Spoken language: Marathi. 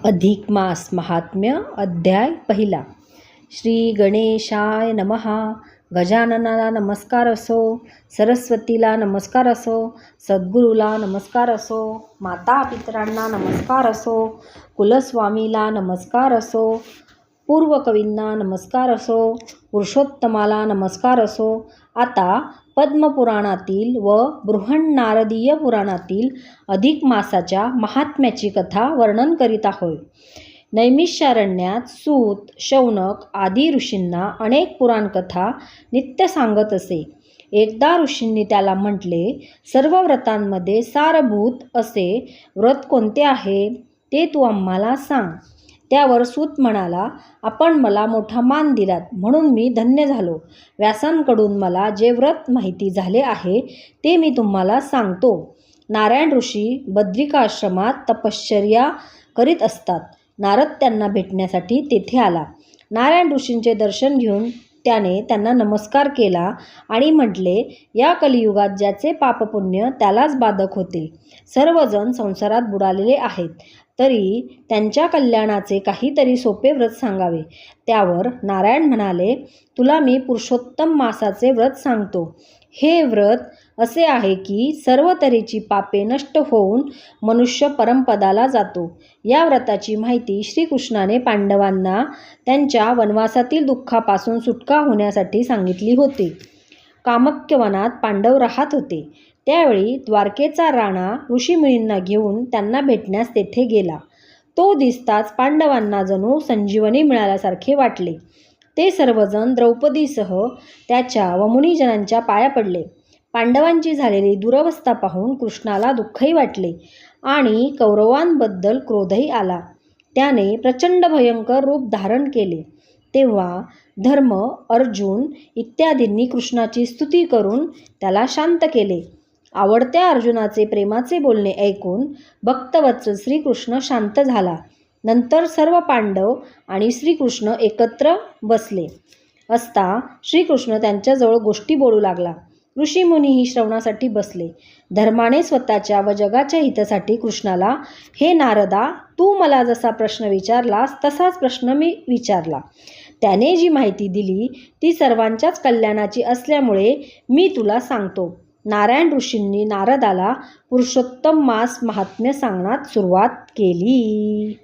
अधिक मास महात्म्य अध्याय पहिला. श्री गणेशाय नमः. गजाननाला नमस्कार असो, सरस्वतीला नमस्कार असो, सद्गुरूला नमस्कार असो, माता पितरांना नमस्कार असो, कुलस्वामीला नमस्कार असो, पूर्वकवींना नमस्कार असो, पुरुषोत्तमाला नमस्कार असो. आता पद्मपुराणातील व बृहन्नारदीय पुराणातील अधिक मासाच्या महात्म्याची कथा वर्णन करीत आहोत. नैमिषारण्यात सूत, शौनक आदी ऋषींना अनेक पुराणकथा नित्य सांगत असे. एकदा ऋषींनी त्याला म्हटले, सर्व व्रतांमध्ये सारभूत असे व्रत कोणते आहे ते तू आम्हाला सांग. त्यावर सूत म्हणाला, आपण मला मोठा मान दिलात म्हणून मी धन्य झालो. व्यासांकडून मला जे व्रत माहिती झाले आहे ते मी तुम्हाला सांगतो. नारायण ऋषी बद्रिकाश्रमात तपश्चर्या करीत असतात. नारद त्यांना भेटण्यासाठी तेथे आला. नारायण ऋषींचे दर्शन घेऊन त्याने त्यांना नमस्कार केला आणि म्हटले, या कलियुगात ज्याचे पापपुण्य त्यालाच बाधक होते. सर्वजण संसारात बुडालेले आहेत, तरी त्यांच्या कल्याणाचे काहीतरी सोपे व्रत सांगावे. त्यावर नारायण म्हणाले, तुला मी पुरुषोत्तम मासाचे व्रत सांगतो. हे व्रत असे आहे की सर्व तऱ्हेची पापे नष्ट होऊन मनुष्य परमपदाला जातो. या व्रताची माहिती श्रीकृष्णाने पांडवांना त्यांच्या वनवासातील दुःखापासून सुटका होण्यासाठी सांगितली होती. कामक्यवनात पांडव राहत होते. त्यावेळी द्वारकेचा राणा ऋषीमुनींना घेऊन त्यांना भेटण्यास तेथे गेला. तो दिसताच पांडवांना जणू संजीवनी मिळाल्यासारखे वाटले. ते सर्वजण द्रौपदीसह त्याच्या व मुनिजनांच्या पाया पडले. पांडवांची झालेली दुरवस्था पाहून कृष्णाला दुःखही वाटले आणि कौरवांबद्दल क्रोधही आला. त्याने प्रचंड भयंकर रूप धारण केले. तेव्हा धर्म, अर्जुन इत्यादींनी कृष्णाची स्तुती करून त्याला शांत केले. आवडत्या अर्जुनाचे प्रेमाचे बोलणे ऐकून भक्तवत्सल श्रीकृष्ण शांत झाला. नंतर सर्व पांडव आणि श्रीकृष्ण एकत्र बसले असता श्रीकृष्ण त्यांच्याजवळ गोष्टी बोलू लागला. ऋषीमुनीही श्रवणासाठी बसले. धर्माने स्वतःच्या व जगाच्या हितासाठी कृष्णाला, हे नारदा, तू मला जसा प्रश्न विचारलास तसाच प्रश्न मी विचारला. त्याने जी माहिती दिली ती सर्वांच्याच कल्याणाची असल्यामुळे मी तुला सांगतो. नारायण ऋषींनी नारदाला पुरुषोत्तम मास महात्म्य सांगण्यास सुरुवात केली.